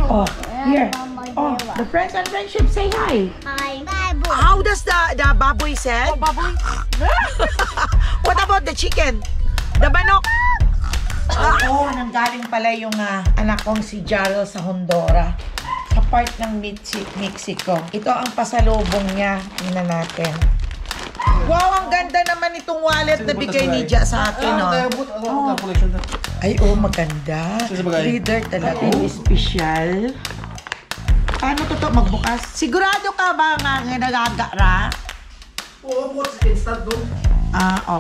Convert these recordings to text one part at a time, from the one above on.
Oh, here. Oh, the friends and friendship say hi. Hi. How does the baboy said? Oh, baboy. What about the chicken? The manok? Oo, nanggaling pala yung anak kong si Jarrell sa Honduras. Sa part ng Mexico. Ito ang pasalubong niya. Tingnan natin. Wow, ang ganda naman itong wallet na bigay ni Ja sa akin. Ay, maganda. Leader talaga. Special. Paano to magbukas? Sigurado ka ba nga nagagara? Oo, instant doon.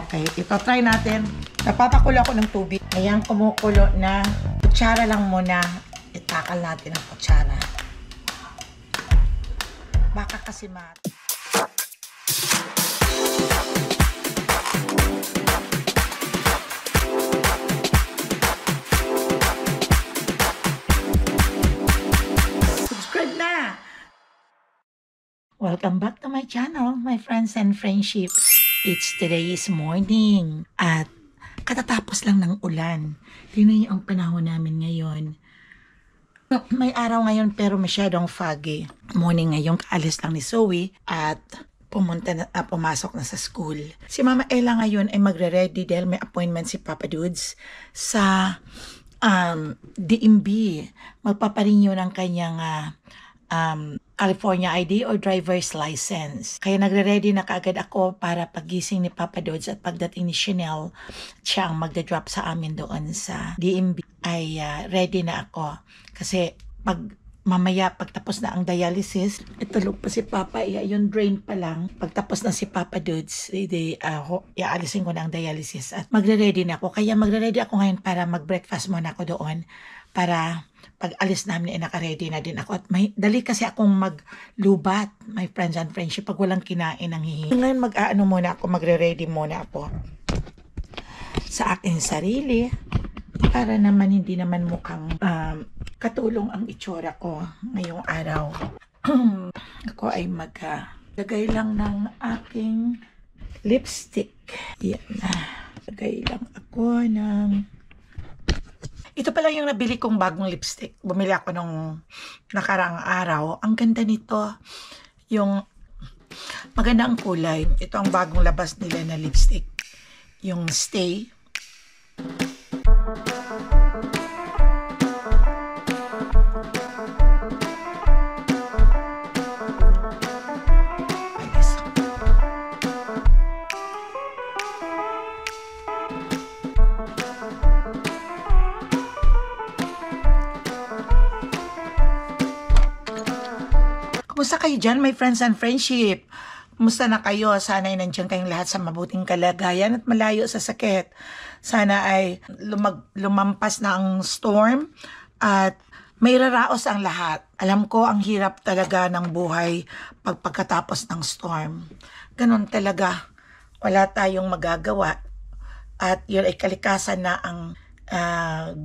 Okay. Ito, try natin. Napapakulo ako ng tubig. Ayan, kumukulo na. Kutsara lang muna. Itakal natin ang kutsara. Baka kasi subscribe na! Welcome back to my channel, my friends and friendships. It's today's morning at katatapos lang ng ulan. Tingnan niyo ang panahon namin ngayon. May araw ngayon pero masyadong foggy. Morning ngayon, kaalis lang ni Zoe at pumasok na sa school. Si Mama Ella ngayon ay magre-ready dahil may appointment si Papa Dudes sa DMV. Magpaparenew ng kanyang California ID or driver's license. Kaya nagre-ready na kaagad ako para pagising ni Papa Dudes at pagdating ni Chanel, siya ang magda-drop sa amin doon sa DMV ay ready na ako. Kasi mamaya pagtapos na ang dialysis, itulog pa si Papa, yung drain pa lang. Pagtapos na si Papa Dudes, iaalisin ko na ang dialysis at magre-ready na ako. Kaya magre-ready ako ngayon para mag-breakfast muna ako doon para pag alis namin ay naka-ready na din ako. At dali kasi akong maglubat, my friends and friendship, pag walang kinain ng hihingi. Ngayon magre-ready muna ako sa aking sarili para naman hindi naman mukhang katulong ang itsura ko ngayong araw. Ako ay maglagay lang ng aking lipstick. Yan na. Lagay lang ako ng... Ito pala yung nabili kong bagong lipstick. Bumili ako nung nakaraang araw. Ang ganda nito. Yung maganda ang kulay. Ito ang bagong labas nila na lipstick. Yung Stay. Kumusta kayo dyan, my friends and friendship? Kumusta na kayo? Sana ay nandiyan kayong lahat sa mabuting kalagayan at malayo sa sakit. Sana ay lumampas na ang storm at may raraos ang lahat. Alam ko ang hirap talaga ng buhay pagkatapos ng storm. Ganon talaga. Wala tayong magagawa. At yun ay kalikasan na ang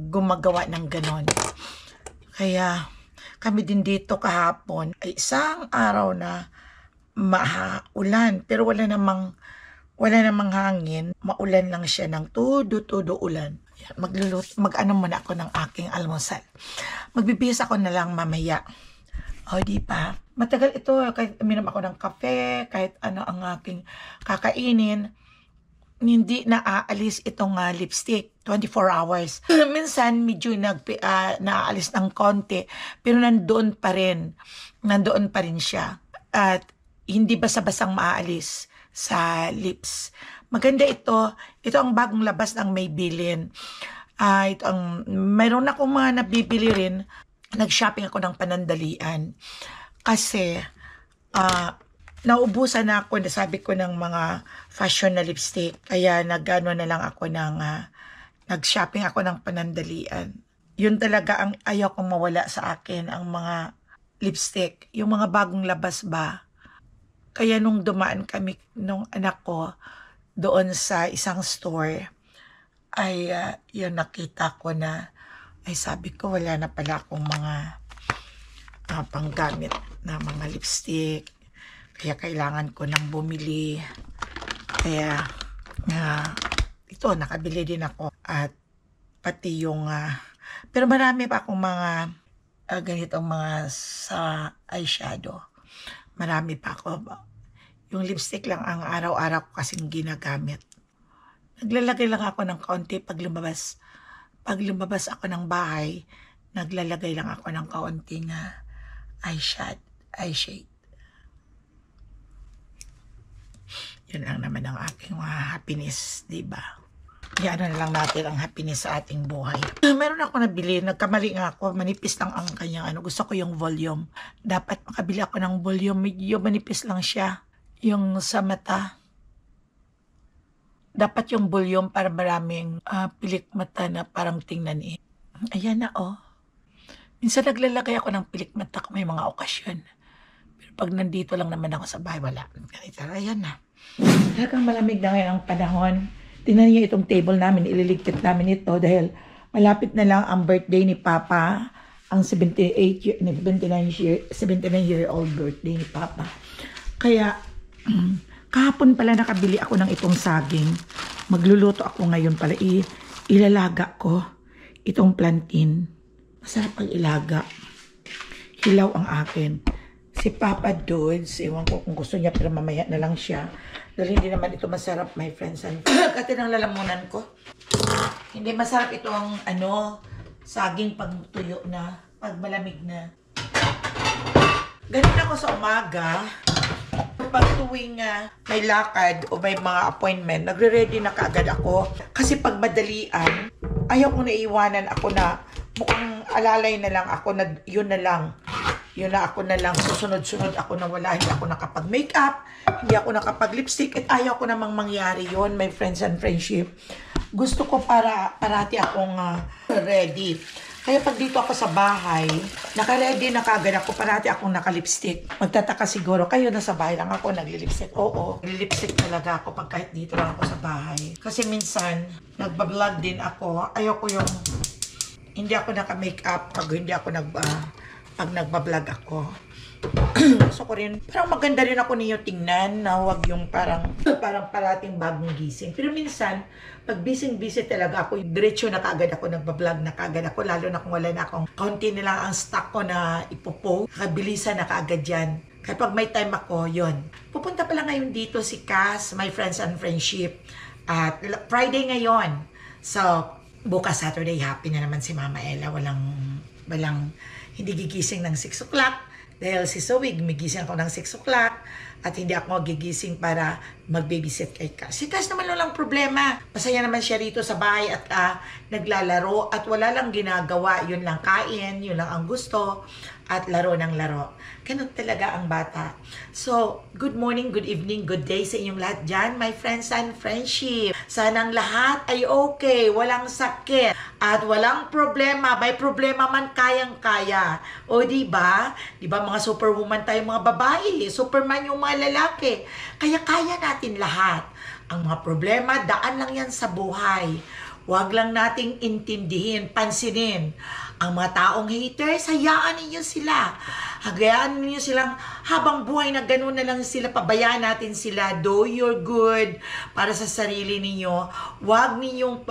gumagawa ng ganon. Kaya... kami din dito kahapon ay isang araw na maulan pero wala namang hangin, maulan lang siya ng todo ulan. Mag-ano muna ako ng aking almusal. Magbibihis ako na lang mamaya. O di ba? Matagal ito kahit uminom ako ng kape, kahit ano ang aking kakainin. Hindi naaalis itong lipstick 24 hours. Minsan medyo naaalis ng konti pero nandoon pa rin siya at hindi basa-basang maaalis sa lips. Maganda ito ang bagong labas ng Maybelline. Mayroon akong mga nabibili rin. Nag-shopping ako ng panandalian kasi naubusan na ako, nasabi ko, ng mga fashion na lipstick. Kaya nag-shopping ako ng panandalian. Yun talaga ang ayaw kong mawala sa akin, ang mga lipstick. Yung mga bagong labas ba. Kaya nung dumaan kami nung anak ko doon sa isang store, ay yun nakita ko na, ay sabi ko wala na pala akong mga panggamit na mga lipstick. Kaya kailangan ko nang bumili. Kaya ito, nakabili din ako. At pati yung... pero marami pa akong mga ganitong mga sa eyeshadow. Marami pa ako. Yung lipstick lang ang araw-araw ko kasing ginagamit. Naglalagay lang ako ng kaunti pag lumabas. Pag lumabas ako ng bahay, naglalagay lang ako ng kaunting eyeshade. Yun lang naman ang aking happiness, diba? Yan na lang natin ang happiness sa ating buhay. Meron ako nabili, nagkamali nga ako, manipis lang ang kanyang gusto ko yung volume. Dapat makabili ako ng volume, medyo manipis lang siya. Yung sa mata. Dapat yung volume para maraming pilik mata na parang tingnan eh. Ayan na oh. Minsan naglalagay ako ng pilik mata kung may mga okasyon. Pero pag nandito lang naman ako sa bahay, wala. Ganito, ayan na. Talagang malamig na ngayon ang panahon. Tingnan niyo itong table namin, ililigpit namin ito dahil malapit na lang ang birthday ni Papa, ang 79-year-old birthday ni Papa. Kaya, kahapon pala nakabili ako ng itong saging. Magluluto ako ngayon pala, ilalaga ko itong plantain. Masarap ang ilaga. Hilaw ang akin. Si Papa Dudes, ewan ko kung gusto niya pero mamaya na lang siya. Dahil hindi naman ito masarap, my friends. Kati ng lalamunan ko. Hindi masarap itong saging pag tuyo na, pag malamig na. Ganun ako sa umaga. Pag tuwing may lakad o may mga appointment, nagre-ready na kaagad ako. Kasi pag madalian, ayaw ko na iwanan ako na mukhang alalay na lang ako na yun na lang. Yun na ako na lang, susunod-sunod ako na wala, hindi ako nakapag-makeup, hindi ako nakapag-lipstick, at ayaw ko namang mangyari yon, my friends and friendship. Gusto ko parati akong ready. Kaya pag dito ako sa bahay, naka-ready na kagad ako, parati akong naka-lipstick. Magtataka siguro, kayo na sa bahay lang ako nagli-lipstick. Oo, nagli-lipstick talaga ako pag kahit dito lang ako sa bahay. Kasi minsan, nagbablog din ako, ayaw ko yung, hindi ako naka-makeup pag hindi ako pag nagbablog ako. Gusto ko rin, parang maganda rin ako niyo tingnan na huwag yung parang parating bagong gising. Pero minsan, pag busy talaga ako, diretso na kaagad ako, nagbablog na kaagad ako, lalo na kung wala na akong kaunti na lang ang stock ko na ipopost, kabilisan na kaagad yan. Kaya pag may time ako, yon. Pupunta pala ngayon dito si Cass, my friends and friendship, at Friday ngayon. So, bukas Saturday, happy na naman si Mama Ella, walang hindi gigising ng 6 o'clock. Dahil si Zoe, gigising ako ng 6 o'clock at hindi ako gigising para mag-babysit kay Cass. Si Cass naman walang problema. Masaya naman siya rito sa bahay at naglalaro at wala lang ginagawa. Yun lang kain, yun lang ang gusto at laro ng laro. Ganun talaga ang bata. So, good morning, good evening, good day sa inyong lahat dyan, my friends and friendship. Sanang lahat ay okay, walang sakit at walang problema. May problema man kayang-kaya. O diba? Diba mga superwoman tayo mga babae, superman yung mga lalaki. Kaya kaya natin lahat. Ang mga problema, daan lang yan sa buhay. Huwag lang nating intindihin, pansinin. Ang mga taong haters, hayaan ninyo sila. Hayaan ninyo silang habang buhay na gano'n na lang sila, pabayaan natin sila. Do your good para sa sarili ninyo. Huwag ninyong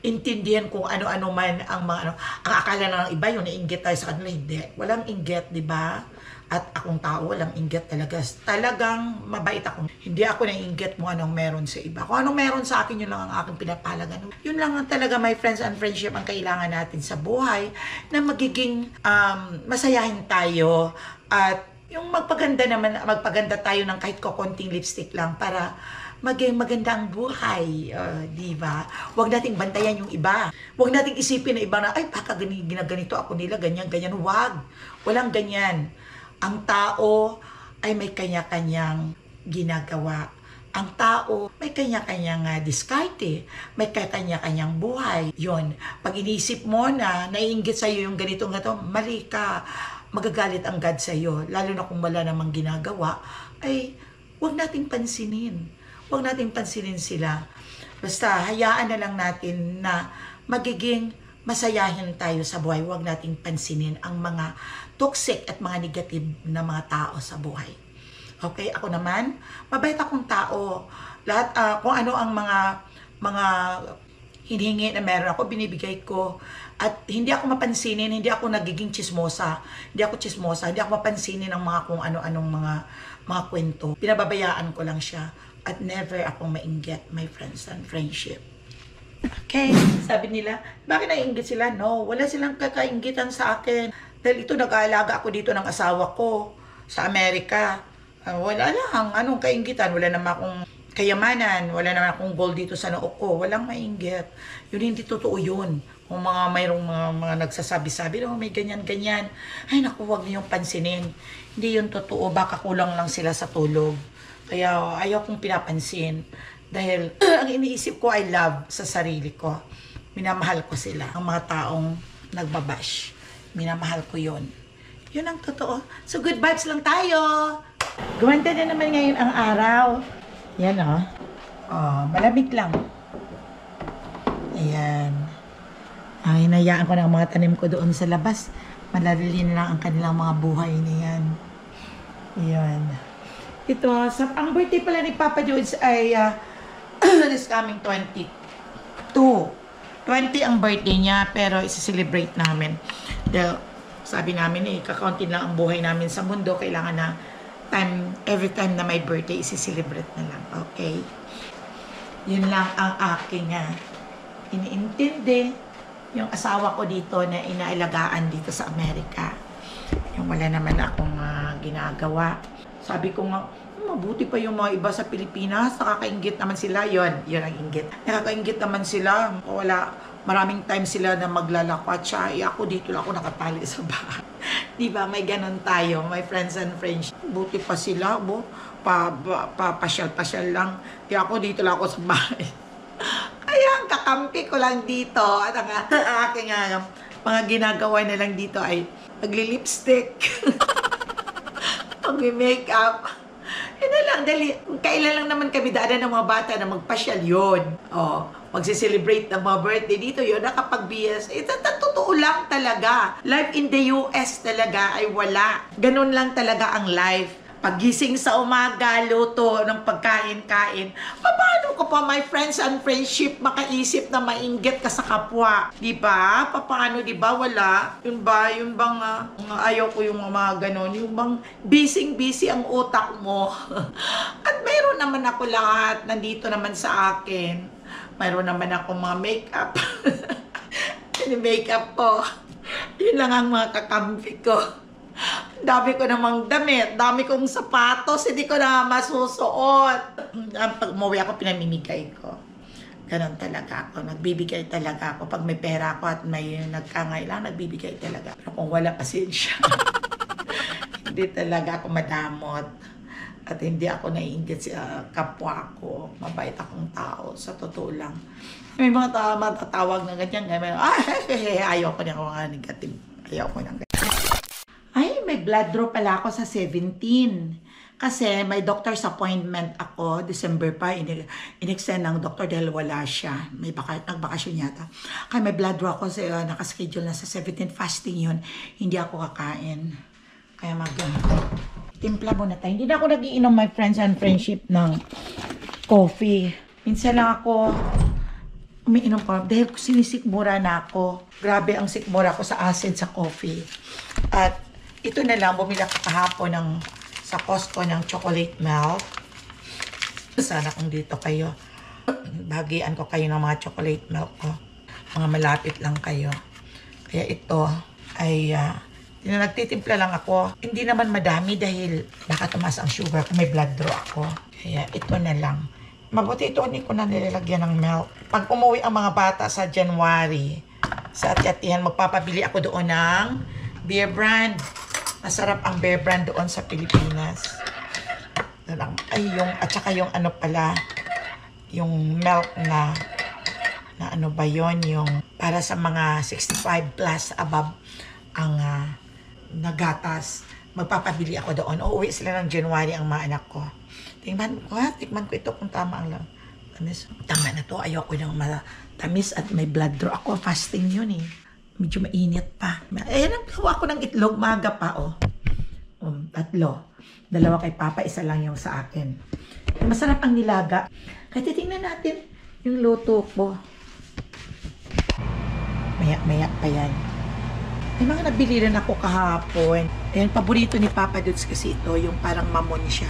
intindihan kung ano-ano man ang mga ang akala na ng iba, yung nainggit tayo sa kanila, hindi. Walang inggit, di ba? At akong tao, walang inggit talaga. Talagang mabait ako. Hindi ako nainggit mo anong meron sa iba. Kung anong meron sa akin, yun lang ang aking pinapalagan. Yun lang talaga, my friends and friendship, ang kailangan natin sa buhay na magiging masayahin tayo. At yung magpaganda tayo ng kahit konting lipstick lang para maging maganda ang buhay, di ba? Huwag nating bantayan yung iba. Huwag nating isipin na iba na, ay, baka ginaganito ako nila, ganyan. Huwag. Walang ganyan. Ang tao ay may kanya-kanyang ginagawa. Ang tao may kanya-kanyang diskarte, may kanya-kanyang buhay. Yon. Pag inisip mo na naiinggit sa'yo yung ganito, mali ka. Magagalit ang God sa'yo. Lalo na kung wala namang ginagawa, ay huwag nating pansinin. Huwag nating pansinin sila. Basta hayaan na lang natin na magiging masayahin tayo sa buhay. Huwag nating pansinin ang mga toxic at mga negative na mga tao sa buhay. Okay, ako naman, mabait akong tao. Lahat kung ano ang mga hinihingi na meron ako, binibigay ko. At hindi ako mapansinin, hindi ako nagiging chismosa. Hindi ako mapansinin ng mga kung ano-anong mga kwento. Pinababayaan ko lang siya. At never akong mainggit, my friends and friendship. Okay, sabi nila, bakit naiinggit sila? No, wala silang kakainggitan sa akin. Dahil ito, nag-aalaga ako dito ng asawa ko sa Amerika. Wala lang, anong kainggitan? Wala naman akong kayamanan, wala naman akong gold dito sa noo ko. Walang mainggit. Yun, hindi totoo yun. Kung mayroong mga nagsasabi-sabi, oh, may ganyan-ganyan. Ay, naku, huwag niyong pansinin. Hindi yun totoo. Baka kulang lang sila sa tulog. Kaya ayaw kong pinapansin. Dahil ang iniisip ko ay love sa sarili ko. Minamahal ko sila. Ang mga taong nagbabash. Minamahal ko yun. Yun ang totoo. So good vibes lang tayo. Gumanda na naman ngayon ang araw. Yan o. Malamig lang. Ayan. Hinayaan ko ng mga tanim ko doon sa labas. Malalilin lang ang kanilang mga buhay niyan. Ayan. Ito, ang birthday pala ni Papa George ay this coming 22. 20 ang birthday niya, pero isi-celebrate namin. Dahil sabi namin kakaunti lang ang buhay namin sa mundo. Kailangan na every time na may birthday, isi-celebrate na lang. Okay? Yun lang ang aking iniintindi. Yung asawa ko dito na inaalagaan dito sa Amerika. Yung wala naman akong ginagawa. Sabi ko nga, mabuti pa yung mga iba sa Pilipinas. Nakakainggit naman sila. Yun ang inggit. Nakakainggit naman sila. Maraming time sila na maglalakwat siya. Ako dito lang ako nakatali sa bahay. Diba? May ganun tayo. My friends and friends. Buti pa sila. Pasyal-pasyal lang. Ako dito lang ako sa bahay. Kaya ang kakampi ko lang dito. At ang aking mga ginagawa na lang dito ay magli-lipstick. Mag-makeup. Yun na lang, dali. Kailan lang naman kami daanan ng mga bata na magpasyal yun. Magsiselebrate ng mga birthday dito yun, nakapag-BS. Totoo lang talaga. Life in the US talaga ay wala. Ganun lang talaga ang life. Pagising sa umaga, luto ng pagkain-kain. Paano ko pa, my friends and friendship, makaisip na mainggit ka sa kapwa? Diba? Paano, diba? Wala. Yun bang ayaw ko yung mga ganon. Yung bang busy ang utak mo. At mayroon naman ako lahat. Nandito naman sa akin. Mayroon naman ako mga makeup. Makeup ko. Yun lang ang mga kakampi ko. Dami ko namang damit, dami kong sapatos, hindi ko na masusuot. Pag umuwi ako, pinamimigay ko. Ganon talaga ako. Nagbibigay talaga ako. Pag may pera ako at may nagkangailangan, nagbibigay talaga. Pero kung wala, pasensya. Hindi talaga ako madamot. At hindi ako naiinggit sa kapwa ko. Mabait akong tao, sa totoo lang. May mga matatawag na ganyan. Ayaw ko na mga negative. Ayaw ko na ganyan. May blood draw pala ako sa 17. Kasi may doctor's appointment ako, December pa, in-extend ng doctor dahil wala siya. Nagbakasyon yata. Kaya may blood draw ako, nakaschedule na sa 17, fasting yun. Hindi ako kakain. Kaya timpla muna tayo. Hindi na ako nagiinom, my friends and friendship, ng coffee. Minsan lang ako umiinom ko dahil sinisikmura na ako. Grabe ang sikmura ko sa acid sa coffee. At ito na lang, bumili ako kahapon sa Costco ng chocolate milk. Sana kung dito kayo, bagian ko kayo ng mga chocolate milk ko. Mga malapit lang kayo. Kaya ito ay, nagtitimpla lang ako. Hindi naman madami dahil baka tumaas ang sugar kung may blood draw ako. Kaya ito na lang. Mabuti ito, hindi ko na nilalagyan ng milk. Pag umuwi ang mga bata sa January, sa Ati-Atihan, magpapabili ako doon ng Bear Brand. Masarap ang Bear Brand doon sa Pilipinas. At saka yung ano pala, yung milk na ano ba yon, yung para sa mga 65 plus above ang nagatas. Magpapabili ako doon. Uuwi sila ng January ang mga anak ko. Tikman ko ito kung tama ang lang. Tama na to. Ayoko ng matamis at may blood draw ako. Fasting yun eh. Medyo mainit pa. Nagkawa ko ng itlog, maga pa, 3. 2 kay Papa, 1 lang yung sa akin. Masarap ang nilaga. Kaya titingnan natin yung luto ko. Maya-maya pa yan. May mga nabili rin ako kahapon. Ayan, paborito ni Papa Dudes kasi ito, yung parang mamon siya.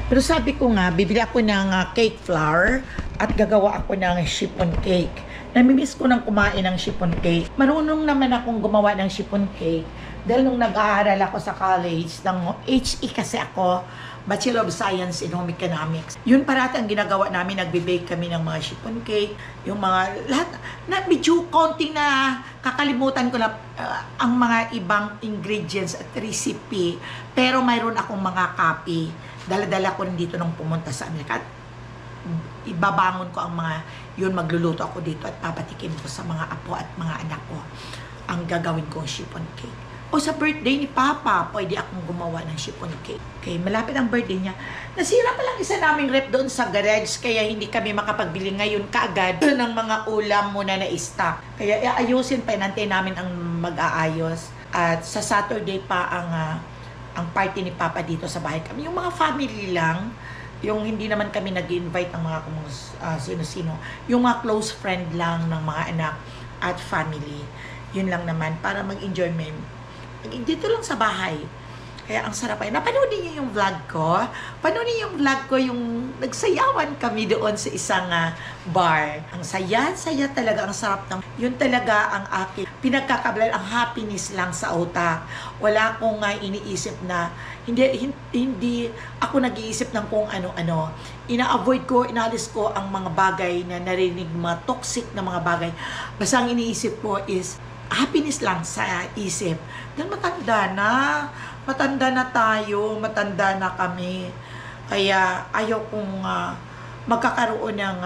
Pero sabi ko nga, bibili ako ng cake flour at gagawa ako ng chiffon cake. Namimiss ko nang kumain ng chiffon cake. Marunong naman akong gumawa ng chiffon cake dahil nung nag-aaral ako sa college, ng HE kasi ako, Bachelor of Science in Home Economics. Yun parati ang ginagawa namin, nagbe-bake kami ng mga chiffon cake, yung mga lahat na medyo konting na kakalimutan ko na ang mga ibang ingredients at recipe, pero mayroon akong mga copy. Dala-dala ko rin dito nung pumunta sa Amerika. At ibabangon ko ang mga yun, magluluto ako dito at papatikim ko sa mga apo at mga anak ko ang gagawin kong chiffon cake. O sa birthday ni Papa, pwede akong gumawa ng chiffon cake. Okay, malapit ang birthday niya. Nasira pa lang isa naming rep doon sa garage, kaya hindi kami makapagbili ngayon kaagad ng mga ulam muna na stock. Kaya ayusin pa, nantay namin ang mag-aayos. At sa Saturday pa ang party ni Papa dito sa bahay kami. Yung mga family lang, yung hindi naman kami nag-invite ng mga sino-sino. Yung mga close friend lang ng mga anak at family. Yun lang naman, para mag-enjoy dito lang sa bahay. Kaya ang sarap ay. Napanoodin niyo yung vlog ko? Panoodin niyo yung vlog ko, yung nagsayawan kami doon sa isang bar. Ang saya talaga, ang sarap ng. Yun talaga ang akin. Pinagkakabalan, ang happiness lang sa utak. Wala akong iniisip na, hindi ako nag-iisip ng kung ano-ano. Ina-avoid ko, inalis ko ang mga bagay na narinig, mga toxic na mga bagay. Basta ang iniisip ko is, happiness lang sa isip. Dahil matanda na tayo, matanda na kami. Kaya ayaw kong magkakaroon ng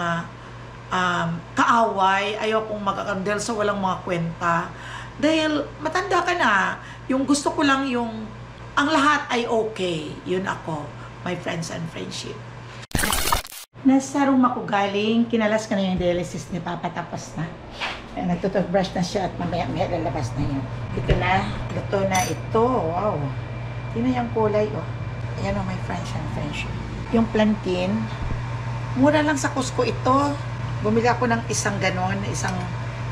kaaway, ayaw kong magkakaroon dahil sa walang mga kwenta. Dahil matanda ka na, yung gusto ko lang yung ang lahat ay okay. Yun ako, my friends and friendship. Nasa room ako galing, kinalas ka na yung dialysis ni Papa, tapos na. Nagtututbrush na siya at mamaya-maya lalabas na yun. Ito na, luto na ito. Wow. Tingnan yung kulay, oh. Ayan, oh, my friends and friendship. Yung plantain, mura lang sa Costco ito. Bumili ako ng isang ganon,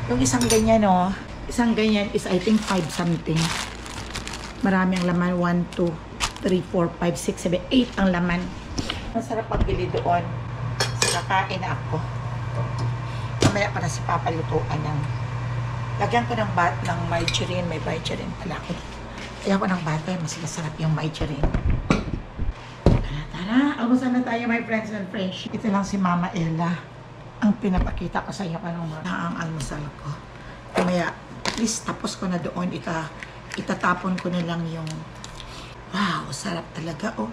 yung isang ganyan, oh. Isang ganyan is I think 5 something. Marami ang laman, 1, 2, 3, 4, 5, 6, 7, 8 ang laman. Masarap ang bili doon. Kakain na ako. Mamaya para si Papa lutuan ng lagyan ko ng margarine. May margarine pala ako. Lagyan ko ng butter. Mas masarap yung margarine. Tara, almusal na tayo, my friends and friends. Ito lang si Mama Ella. Ang pinapakita ko sa inyo kanong ang almusal ko. Mamaya, please tapos ko na doon. Itatapon ko na lang yung wow, sarap talaga, oh.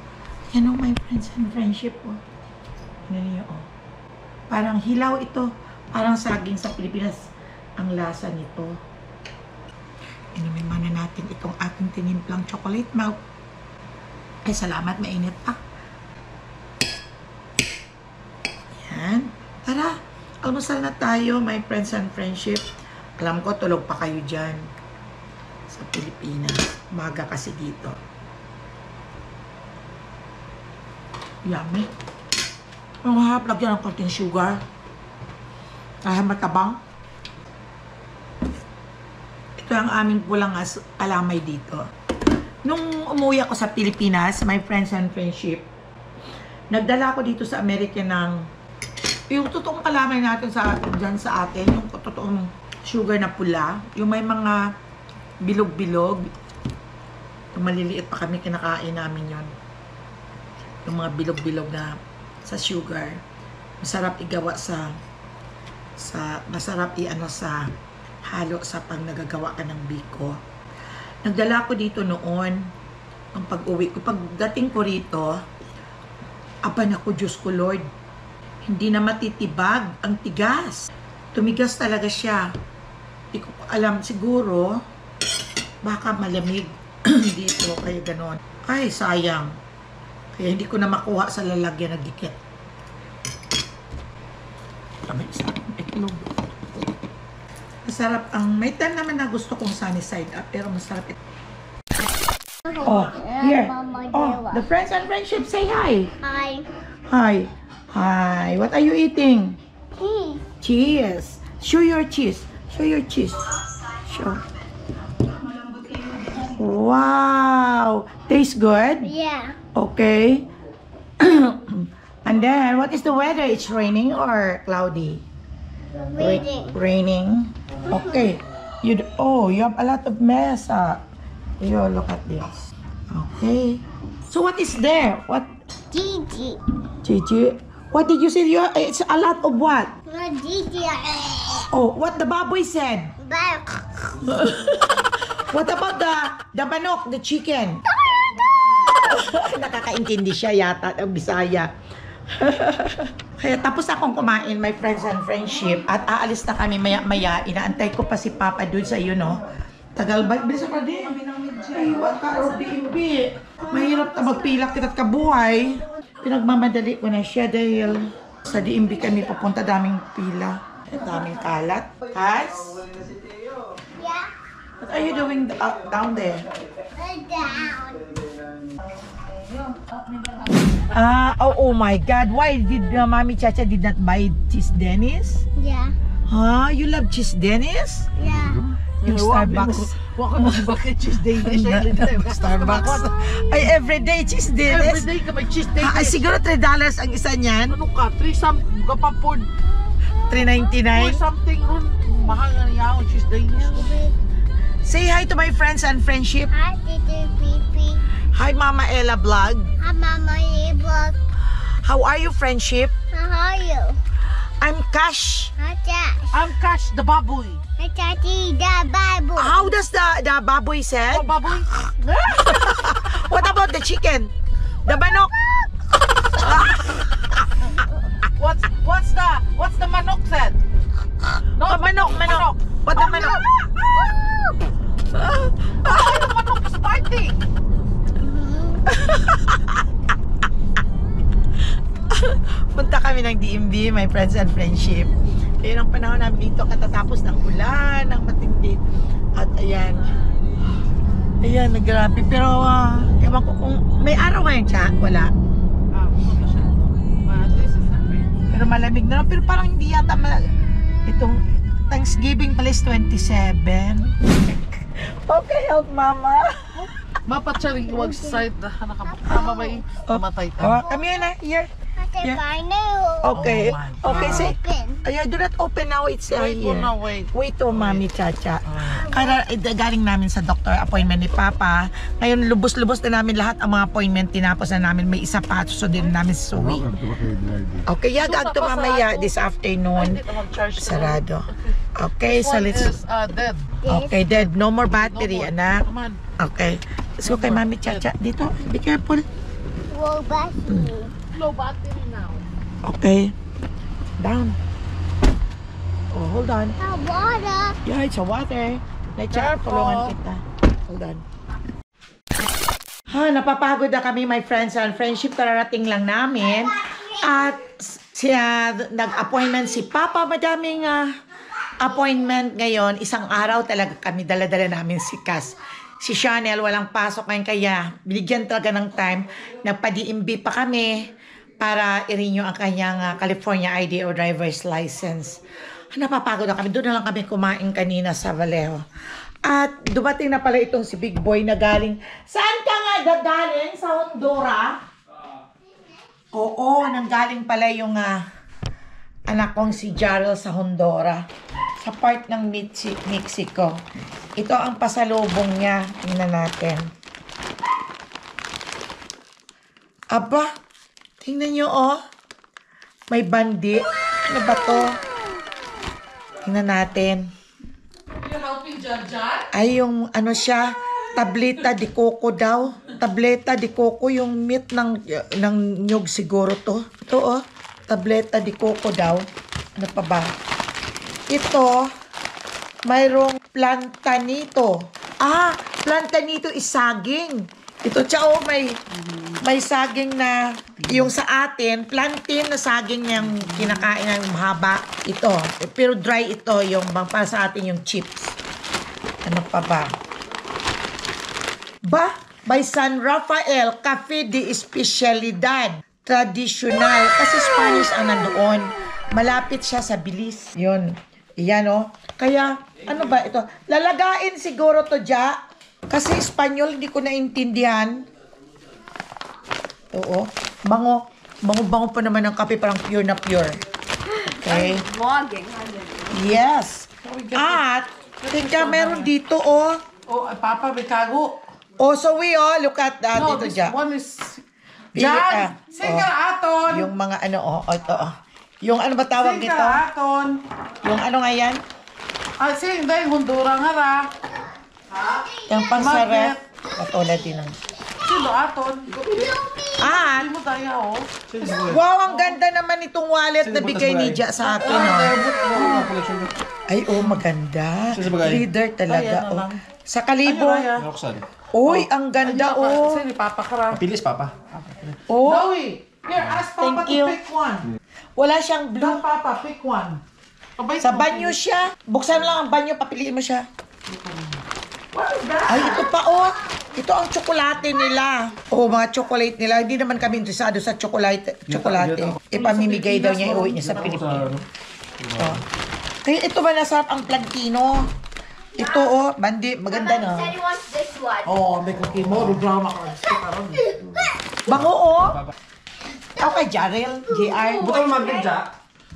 Yan, oh, my friends and friendship, oh. Yan niyo, oh. Parang hilaw ito. Parang saging sa Pilipinas ang lasa nito. Inumin muna natin itong ating tinimplang chocolate milk. Ay, salamat, mainit pa. Yan. Tara, almusal na tayo, my friends and friendship. Alam ko, tulog pa kayo dyan sa Pilipinas. Umaga kasi dito. Yummy. Ang harap, lagyan ng konting sugar. Kaya matabang. Ito ang aming pulang alamay dito. Nung umuwi ako sa Pilipinas, my friends and friendship, nagdala ako dito sa Amerika ng yung totoong kalamay natin dyan sa atin, yung totoong sugar na pula, yung may mga bilog-bilog. Yung maliliit pa kami, kinakain namin yon. Yung mga bilog-bilog na sa sugar. Masarap igawa masarap sa halo sa pang nagagawa ka ng biko. Nagdala ko dito noon ang pag-uwi ko. Pagdating ko rito, apan ako, Diyos ko Lord, hindi na matitibag, ang tigas. Tumigas talaga siya. Hindi ko alam, siguro baka malamig dito, kaya ganon. Ay, sayang. Kaya hindi ko na makuha sa lalagyan na dikit. Kami isa. Itlog. Masarap ang, may time naman na gusto kong sunny side up, pero masarap ito. Oh, here. Oh, the friends and friendship, say hi. Hi. Hi. Hi. What are you eating? Cheese. Cheese. Show your cheese. Show your cheese. Sure. Wow! Tastes good? Yeah. Okay. And then, what is the weather? It's raining or cloudy? Reading. Raining. Okay. You have a lot of mess. You look at this. Okay. So what is there? What? Gigi. Gigi? What did you say? It's a lot of what? Gigi. Oh, what the baboy said? Back. What about the manok, the chicken? Nakakaintindi siya yata ng Bisaya. Kaya tapos akong kumain, my friends and friendship, at aalis na kami maya-maya. Inaantay ko pa si Papa doon sa tagal ba? Bisa pa din. Ay, wag ka, RBMB. Mahirap na magpilak kita't kabuhay. Pinagmamadali ko na siya dahil sa DMB kami papunta, daming pila. Daming kalat. Has? Yeah. What are you doing down there? Down. Oh my God. Why did Mommy Chacha did not buy cheese Dennis? Yeah. Huh? You love cheese Dennis? Yeah. Yung Starbucks. Bakit cheese day na siya? Starbucks. Ay, everyday cheese Dennis? Everyday ka may cheese day. Ay, siguro $3 ang isa niyan. Ano ka? 3 something ka pa po. 3.99. Something ron. Mahal na niya ang cheese day niya. Say hi to my friends and friendship. Hi, Tito Pipi. Hi, Mama Ella Vlog. Hi, Mama Ebook. How are you, friendship? How are you? I'm Cash. Hi, Josh. I'm Cash the baboy. Hi, Tati, the Bible. How does the baboy said? Oh, baboy? What about the chicken? The manok? What's the manok said? No, Manok. What the manok? The manok is fighting. Punta kami ng DMB, my friends and friendship. Ayun ang panahon namin dito, katatapos ng ulan, ng matindi. At ayan. Ayan, grabe. Pero, ewan ko kung may araw ngayon siya. Wala. Ano siya? This is not right. Pero malamig na lang. Pero parang hindi yata itong Thanksgiving pala is 27. Okay, help mama. Mapatsaring wag sa side na nakabukama ba yung mamatay Oh, ka. come here na. Here. Ate, Yeah. final. Okay. Oh my Okay, say. Open. Ayan, do not open now. It's Wait here. mo na, wait. Wait to, Mami Chacha. Galing namin sa doctor appointment ni Papa. Ngayon, lubos-lubos na namin lahat ang mga appointment. Tinapos na namin. May isa pa. So, din namin suwi. Okay, yagag to mamaya this afternoon. Hindi na mag-charge. Sarado. Okay, so One let's... is dead. Okay, dead. No more battery, No more. anak. Come on. Okay. Let's go kay Mami Chacha. Dito, be careful. Whoa, battery. Low battery now. Okay. Down. Oh, hold on. The water. Yeah, it's a water. Nacha, Careful. tulungan kita. Hold on. Napapagod na kami, my friends and friendship. Kararating lang namin. At siya, nag-appointment si Papa. Madaming appointment ngayon. Isang araw talaga kami. Dala-dala namin si Cass. Si Chanel, walang pasok ngayon. Kaya binigyan talaga ng time. Nagpa-DMV pa kami para i-renew ang kanyang California ID o driver's license. Napapagod na kami. Doon na lang kami kumain kanina sa Vallejo. At dumating na pala itong si Big Boy na galing. Saan ka nga galing? Sa Honduras? Oo, nanggaling pala yung anak kong si Jarrell sa Honduras. Sa part ng Mexico. Ito ang pasalubong niya. Tingnan natin. Aba, tingnan nyo oh. May bandi. Ano ba to? Tingnan natin. You're helping Jan? Ay, yung ano siya, tableta de coco daw. Tableta de coco, yung meat ng nyug siguro to. Ito oh, tableta de coco daw. Ano pa ba? Ito, mayroong plantanito. Plantanito is saging. Ito siya oh, may saging na, yung sa atin, plantain na saging yung kinakain ng mahaba. Ito, pero dry ito, yung para sa atin yung chips. Ano pa ba? By San Rafael, Cafe de Especialidad. Traditional. Kasi Spanish ang nandoon. Malapit siya sa Belize. Yun. Iyan, oh. Kaya, ano ba ito? Lalagain siguro to dya. Kasi Espanyol, hindi ko naintindihan. Oo. Bango. Bango-bango pa naman ng kape, parang pure na pure. Okay. Vlogging. Yes. At, tingka meron dito, oh. Oh, Papa, may kago. Oh, so look at that. No, Dito this dyan. one is... Pili Jan! ka. Singa Oh. aton! Yung mga ano, ito, Yung ano ba tawag Singa nito? aton! Yung ano nga yan? Ay, singa yung Honduran nga ra. Yung pangsarap. Magnet. Katulad din ng... Sino aton? At, Hindi mo tayo, oh. wow, ang ganda naman itong wallet na bigay ni Ja sa akin, oh. Ay, oh, maganda. Leader talaga, Ay, ano oh. lang. Sa kalibo. Ay, Roxanne. Uy, ang ganda, oh. Sino, Papa ka ra. Pilis, Papa. Oh, Zoe! Here, ask Papa Thank you. to pick one. wala siyang blue. Tell Papa, pick one. Abay, Sa banyo siya. Buksan lang ang banyo, papiliin mo siya. What is that? Ay, ito pa, oh. Ito ang tsokolate nila. Oh, mga chocolate nila. Hindi naman kami interesado sa chocolate. Ipamimigay daw niya, iuwi niya sa Pilipinas. Oh. Kaya ito ba nasarap ang plantino? Ito, oh, bandi, maganda na. Said he wants this one. Oh, may cookie mo. Drama ka. Karon. Bango, oh. Okay, Jarrell, JR. Butang magnet, Jack.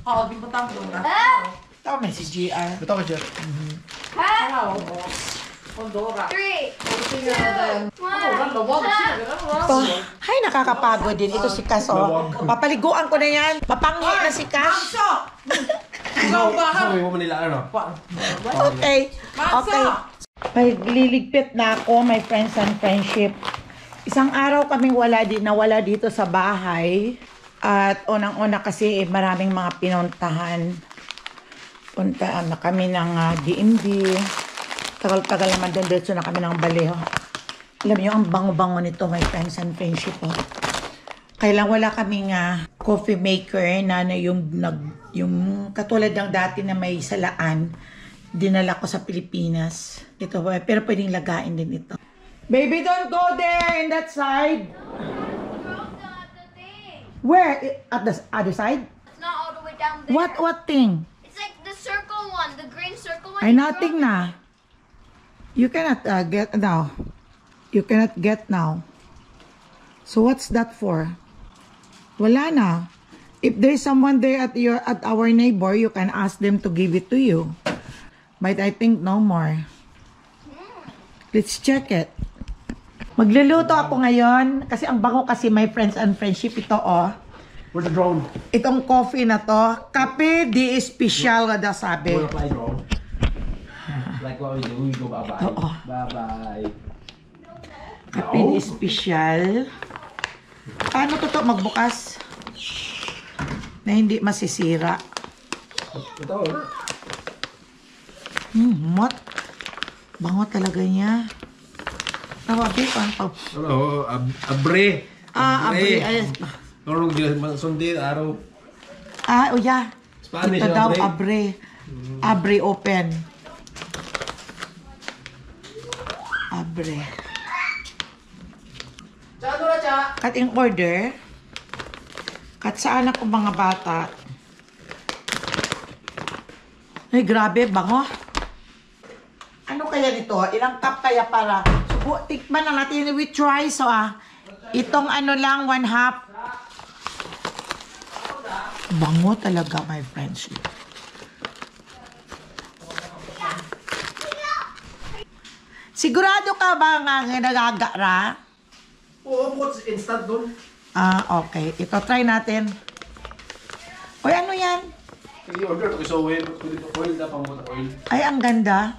Oh, di ba tango na? Ito, may si JR. Butang ka, Jack. Hello, Honduras. 3, Ano, wag siya. Ito, ay, nakakapagod din. Ito si Cas, oh. Papaliguan ko na yan. Papanghi na si Cas. Ikaw ba? Sabi mo Manila, ano? Okay. Okay. Magliligpit na ako, my friends and friendship. Isang araw kaming nawala dito sa bahay. At unang-una kasi maraming mga pinuntahan. Puntaan na kami ng DMV. Tagal-tagal naman doon. Diretso na kami ng Baleho. Alam niyo, ang bango-bango nito, my friends and friendship. Oh. Kailang wala kaming coffee maker na yung katulad ng dati na may salaan, dinala ko sa Pilipinas. Ito, pero pwedeng lagain din ito. Baby, don't go there in that side. Where? At the other side? It's not all the way down there. What thing? It's like the circle one, the green circle one. Ay, nothing na. You cannot get now. You cannot get now. So what's that for? Wala na. If there's someone there at our neighbor, you can ask them to give it to you. But I think no more. Let's check it. Magluluto ako ngayon kasi ang bango kasi my friends and friendship ito, oh. Where's the drone? Itong coffee na to, kape di espesyal nga daw sabi. Wanna fly drone? Like what we go bye-bye. Oo. Bye-bye. Kape di espesyal. Paano to magbukas? Na hindi masisira. Ito. Mot. Bango talaga niya. Tawabi ko ang pag... Ano? Abre. abre. Ayos. Norong sundi, araw. Yeah. Spanish, Ito daw, abre. abre. Abre open. Abre. Kat in order. Kat sa anak ko mga bata. Ay, grabe, bango. Ano kaya nito? Ilang cup kaya para? Tikman na natin. We try. So, itong ano lang, 1/2. Bango talaga, my friends. Sigurado ka ba nga nagagara? Oo, what's instant doon? Okay. Ito, try natin. Uy, ano yan? I-order ito kasi oil. Oil na pang oil. Ay, ang ganda.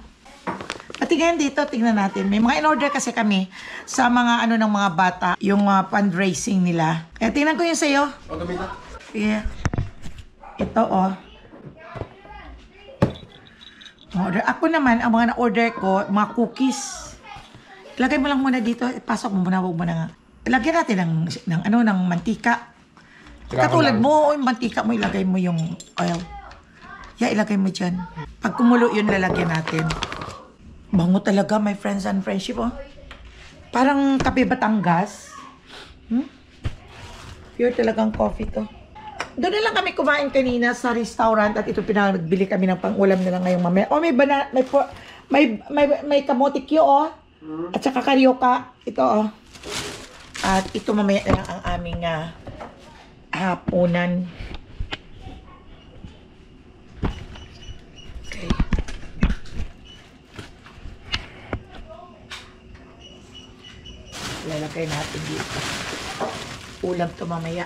Patingin dito, tingnan natin. May mga in-order kasi kami sa mga ano ng mga bata, yung fundraising nila. Kaya tingnan ko yung sa'yo. O, gamit na. Yeah. Ito, oh. Order. Ako naman, ang mga na-order ko, mga cookies. Ilagay mo lang muna dito. Ipasok mo muna, huwag mo na nga. Ilagyan natin ng mantika. Katulad mo, yung mantika mo, ilagay mo yung oil. Yeah, ilagay mo dyan. Pag kumulo yun, lalagyan natin. Bango talaga, my friends and friendship, oh. Parang kape Batangas. Pure talagang coffee to. Doon na lang kami kumain kanina sa restaurant at ito pinagbili kami ng pang-ulam na lang ngayong mamaya. Oh, may kamote Q, oh. At saka karyoka. Ito, oh. At ito mamaya na lang ang aming hapunan. Okay. Lalagay natin dito. Ulam to mamaya.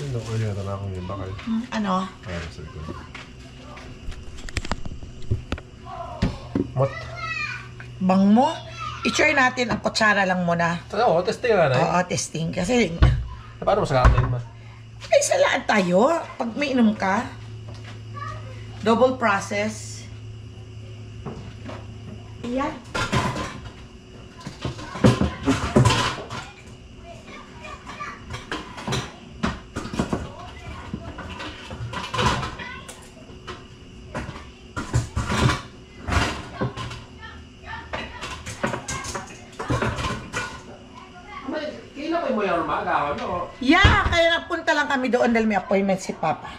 Hindi ko yata na akong yung bakal. Ano? Para sa likod. Mot. Bang mo? I-try natin ang kutsara lang muna. Oo, testing nga na eh. Oo, testing. Kasi, Paano mo sa kanin ma? ay salaan tayo. Pag may inom ka, double process. Ayan. Kailan ko mo yung magawa, no? Yeah, kaya napunta lang kami doon dahil may appointment si Papa.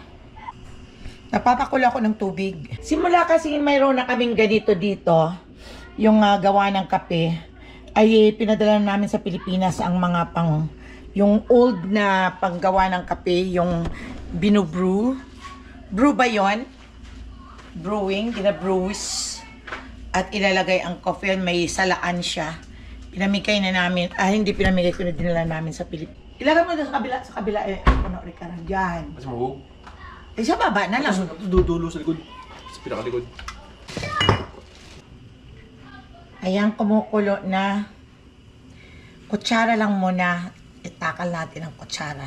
Napapakulo ako ng tubig. Simula kasi mayroon na kaming ganito dito, yung gawa ng kape, ay pinadala namin sa Pilipinas ang mga yung old na panggawa ng kape, yung binubrew. Brew ba yun? Brewing, ginabrews. At ilalagay ang coffee, may salaan siya. Pinamigay na namin, hindi pinamigay ko na dinala namin sa Pilipinas. Ilagay mo doon sa kabila, ano, Ricardo, dyan. Mas mahug. Eh, sa baba na lang. Dudulo sa likod. Sa pinakalikod. Ayan, kumukulo na. Kutsara lang muna. Itakal natin ang kutsara.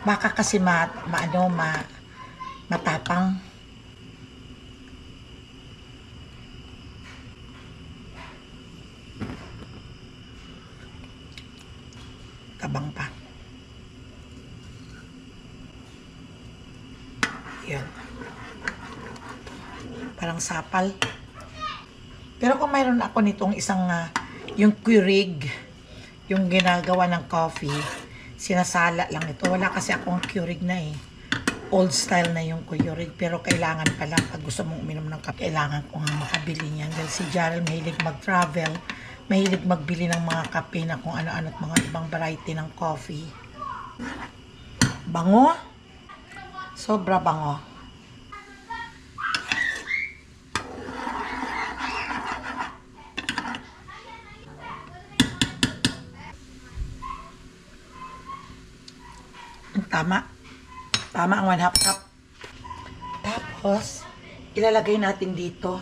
Baka kasi matapang. Tabang pa. Yan. Parang sapal. Pero kung mayroon ako nitong isang, yung Keurig, yung ginagawa ng coffee, sinasala lang ito. Wala kasi akong Keurig na eh. Old style na yung Keurig. Pero kailangan pala, pag gusto mong uminom ng kape, kailangan kong makabili niyan. Dahil si Jarrell mahilig mag-travel, mahilig magbili ng mga kape na kung ano-ano at mga ibang variety ng coffee. Bango. Sobra bango. Tama. Tama ang 1/2 cup. Tapos, ilalagay natin dito.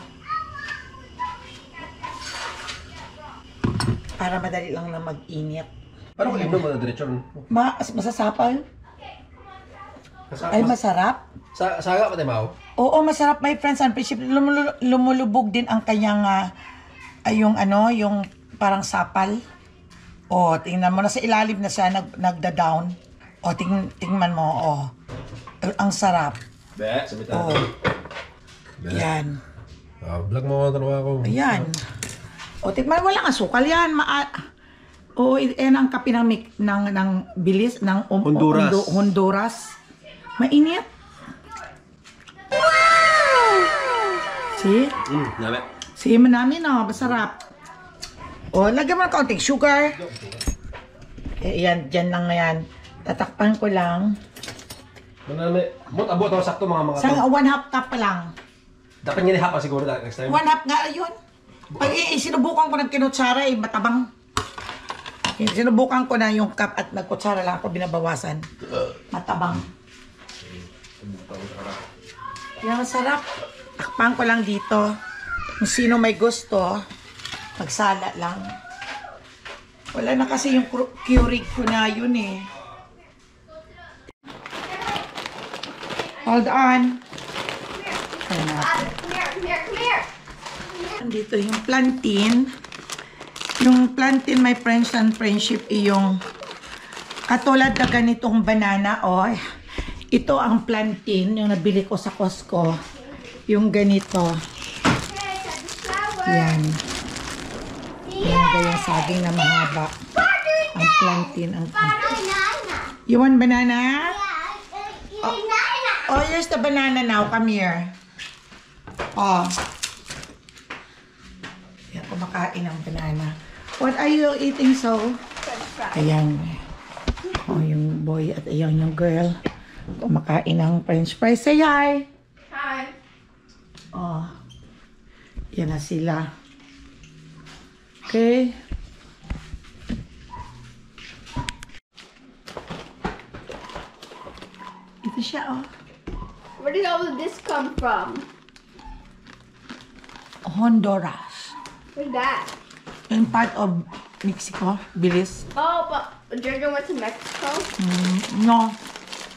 Para madali lang na mag-init. Paano kung mo na diretso? Masasapal? Ay, masarap. Saga pa tayo, Mao? Oo, masarap, my friends and friendship. Lumulubog din ang kanyang, yung parang sapal. O, tingnan mo, nasa ilalim na siya, nagda-down. O, tingnan mo, o. Ang sarap. Be, sabi tayo. O. Yan. Vlog mo ako ako. Ayan. O, tingnan, walang asukal yan. O, yan ang kape ng bilis, ng Honduras. Honduras. Mainit. Wow! See? Nabe. See mo namin, oh, masarap. O, lagyan mo ng kaunting sugar. Ayan, dyan lang yan. Tatakpan ko lang. Manami. Mot, abot ako sakto mga Sa 1/2 cup pa lang. Dapat nga ni-hap siguro next time. 1/2 nga, ayun. Pag sinubukan ko ng kinutsara, matabang. Sinubukan ko na yung cup at nagkutsara lang ako binabawasan. Matabang. Kaya masarap. Takpan ko lang dito. Kung sino may gusto, magsala lang. Wala na kasi yung Keurig ko na yun eh. Hold on. Ayan natin. Come here. Dito yung plantain. Yung plantain, my friends and friendship, yung katulad na ganitong banana. Oh, ito ang plantain, yung nabili ko sa Costco. Yung ganito. Yan. Yung gayang saging na mahaba. Ang plantain. Banana. You want banana? Banana. Oh, here's the banana now. Come here. Oh. Yan, kumakain ng banana. What are you eating, so? Ayan. Oh, yung boy at ayan yung girl. Kumakain ng french fries. Say hi! Hi. Oh. Yan na sila. Okay. Ito siya, oh. Where did all of this come from? Honduras. Where's that? In part of Mexico, Belize. Oh, but Jojo went to Mexico? No,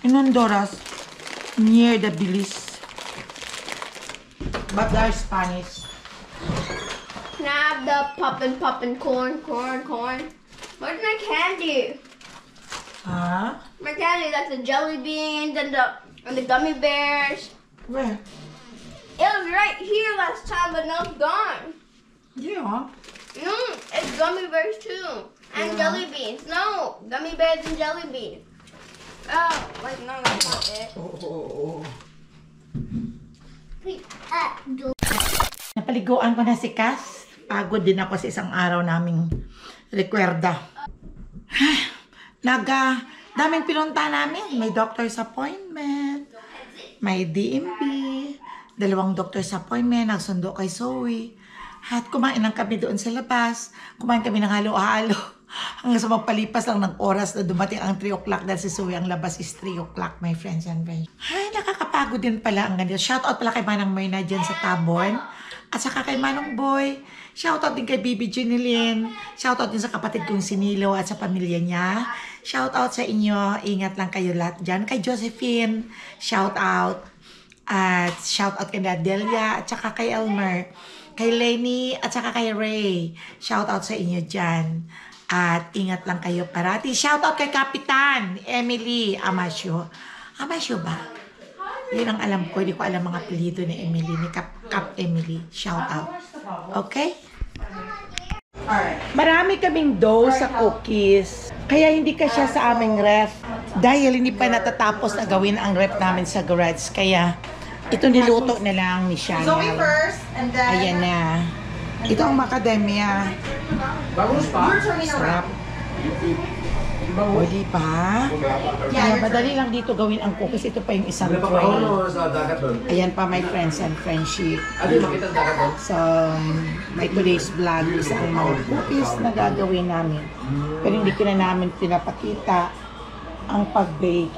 in Honduras, near the Belize. But they're Spanish. Can I have the poppin' corn? Where's my candy? Huh? My candy, that's the jelly beans and the gummy bears. Where? It was right here last time, but now it's gone. Yeah. It's gummy bears too. And jelly beans. No, gummy bears and jelly beans. Oh, wait, no, that's not it. Napaliguan ko na si Cass. Pagod din ako sa isang araw naming rekwerda. Daming pinunta namin. May doctor's appointment. May DMP. 2 doctor's appointment. Nagsundo kay Zoe. At kumain lang kami doon sa labas. Kumain kami ng halo-halo. Hanggang sa magpalipas lang ng oras na dumating ang 3 o'clock dahil si Zoe ang labas is 3 o'clock, my friends and friends. Ay, nakakapagod din pala ang ganito. Shoutout pala kay Manang Mayna dyan sa Tabon. At saka kay Manong Boy. Shoutout din kay Bibi Junilin. Shoutout din sa kapatid kong si Nilo at sa pamilya niya. Shoutout sa inyo. Ingat lang kayo lahat dyan. Kay Josephine. Shoutout. At shoutout kay Nadelia. At saka kay Elmer. Kay Lenny. At saka kay Ray. Shoutout sa inyo dyan. At ingat lang kayo parati. Shoutout kay Kapitan Emily Amasio. Amasio ba? Yun ang alam ko. Hindi ko alam mga apelyido ni Emily. Ni Cap Emily. Shoutout. Okay? Marami kaming dough sa cookies. Kaya hindi ka siya sa aming ref. Dahil hindi pa natatapos na gawin ang ref namin sa garage. Kaya ito niluto na lang ni Shana. Zoe first, and then... Ayan na. Ito ang macadamia. Sarap. O, di ba? Kaya madali lang dito gawin ang cookies. Ito pa yung isang tray. Ayan pa, my friends and friendship. So, my today's vlog is ang mga cookies na gagawin namin. Pero hindi ko na namin pinapakita ang pag-bake.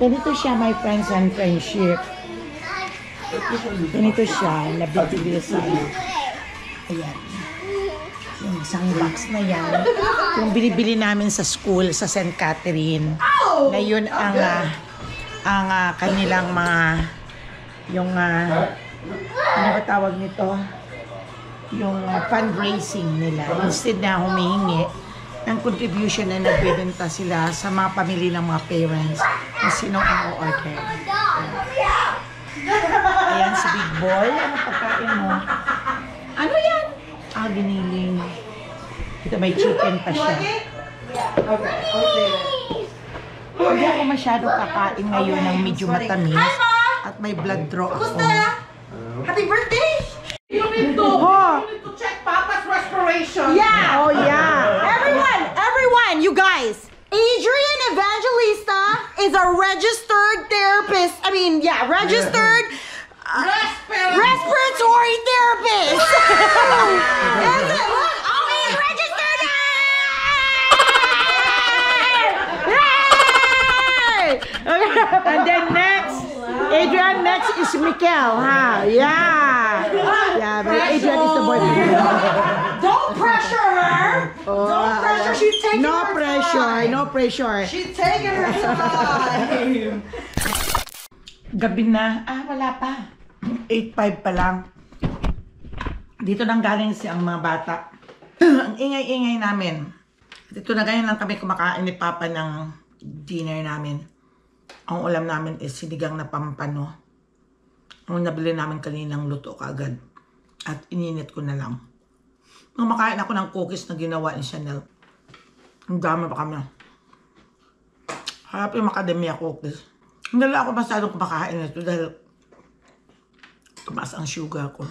Ganito siya, my friends and friendship. Ganito siya, nabibili sa ayan. Yung isang box na yan, yung binibili namin sa school, sa St. Catherine, na yun ang kanilang mga, yung, ano ba tawag nito? Yung fundraising nila. Instead na humihingi ng contribution na nagbebenta sila sa mga pamilya ng mga parents kung sino ang o-order. Ayan si Big Boy. Ano pagkain mo? Ano yan? Giniling. Ito may chicken pa siya. Hindi ako masyado kakain ngayon ng medyo matamis at may blood draw ako. Happy birthday! You need to check Papa's respiration. Yeah. Oh, yeah. Everyone, you guys. Adrian Evangelista is a registered therapist. Registered respiratory therapist. Is it? Look, he's registered. Yay! And then Adrian next is Mikel, huh? Yeah. Yeah, but Adrian is the boyfriend. Don't pressure her. Don't pressure. She's taking her time. No pressure. She's taking her time. Gabi na. Wala pa. 8:05 pa lang. Dito nang galing ang mga bata. Ang ingay-ingay namin. Dito na ganyan lang kami kumakain ni Papa ng dinner namin. Ang ulam namin is sinigang na pampano. Ang nabili namin kaninang luto kaagad. At ininit ko na lang. Nung makain ako ng cookies na ginawa ni Chanel. Ang dami pa kami. Harap yung macadamia cookies. Hindi lang ako masyadong kumakain nito dahil tumaas ang sugar ko.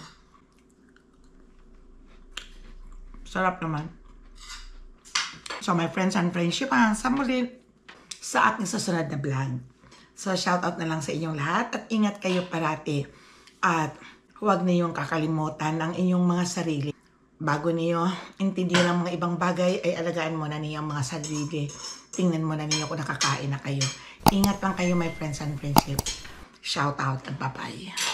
Sarap naman. So my friends and friendship, sa muli sa ating susunod na vlog. So shoutout na lang sa inyong lahat at ingat kayo parati. At huwag niyong kakalimutan ang inyong mga sarili. Bago niyo intindihan ang mga ibang bagay, ay alagaan mo na niyo ang mga sarili. Tingnan mo na niyo kung nakakain na kayo. Ingat lang kayo, my friends and friendship. Shout out at bye-bye.